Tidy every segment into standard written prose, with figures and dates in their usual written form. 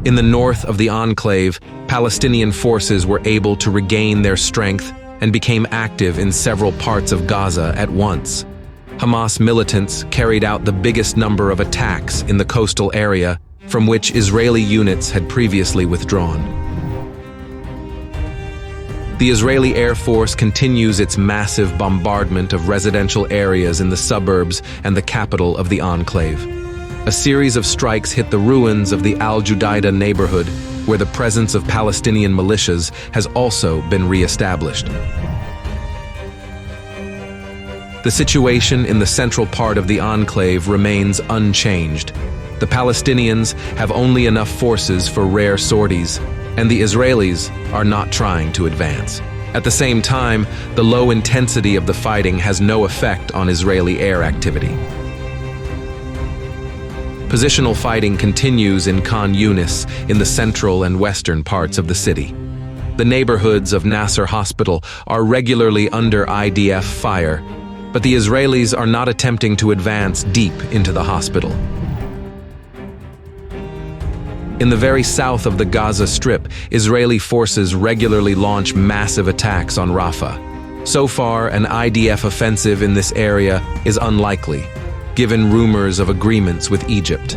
In the north of the enclave, Palestinian forces were able to regain their strength and became active in several parts of Gaza at once. Hamas militants carried out the biggest number of attacks in the coastal area from which Israeli units had previously withdrawn. The Israeli Air Force continues its massive bombardment of residential areas in the suburbs and the capital of the enclave. A series of strikes hit the ruins of the Al-Judaidah neighborhood, where the presence of Palestinian militias has also been re-established. The situation in the central part of the enclave remains unchanged. The Palestinians have only enough forces for rare sorties, and the Israelis are not trying to advance. At the same time, the low intensity of the fighting has no effect on Israeli air activity. Positional fighting continues in Khan Yunis in the central and western parts of the city. The neighborhoods of Nasser Hospital are regularly under IDF fire, but the Israelis are not attempting to advance deep into the hospital. In the very south of the Gaza Strip, Israeli forces regularly launch massive attacks on Rafah. So far, an IDF offensive in this area is unlikely, given rumors of agreements with Egypt.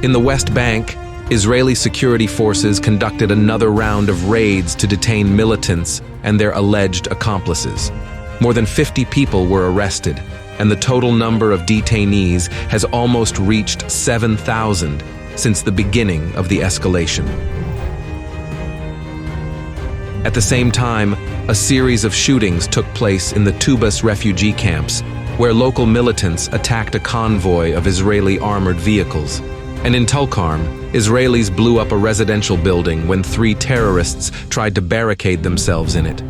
In the West Bank, Israeli security forces conducted another round of raids to detain militants and their alleged accomplices. More than 50 people were arrested, and the total number of detainees has almost reached 7,000 since the beginning of the escalation. At the same time, a series of shootings took place in the Tubas refugee camps, where local militants attacked a convoy of Israeli armored vehicles. And in Tulkarm, Israelis blew up a residential building when 3 terrorists tried to barricade themselves in it.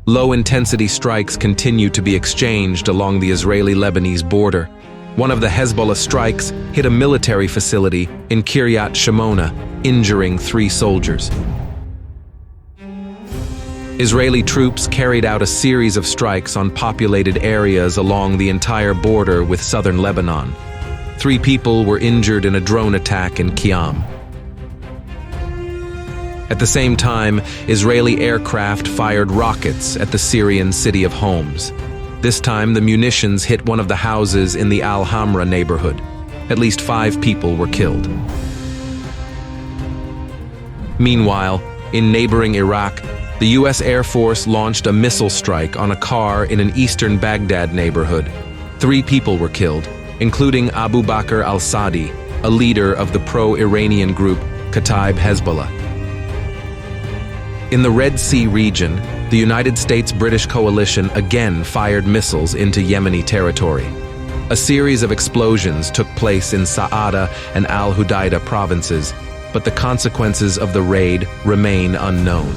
Low-intensity strikes continue to be exchanged along the Israeli-Lebanese border. One of the Hezbollah strikes hit a military facility in Kiryat Shimona, injuring 3 soldiers. Israeli troops carried out a series of strikes on populated areas along the entire border with southern Lebanon. 3 people were injured in a drone attack in Qiyam. At the same time, Israeli aircraft fired rockets at the Syrian city of Homs. This time, the munitions hit one of the houses in the Al-Hamra neighborhood. At least 5 people were killed. Meanwhile, in neighboring Iraq, the U.S. Air Force launched a missile strike on a car in an eastern Baghdad neighborhood. 3 people were killed, including Abu Bakr al-Sadi, a leader of the pro-Iranian group Kataib Hezbollah. In the Red Sea region, the United States-British coalition again fired missiles into Yemeni territory. A series of explosions took place in Sa'ada and Al-Hudaydah provinces, but the consequences of the raid remain unknown.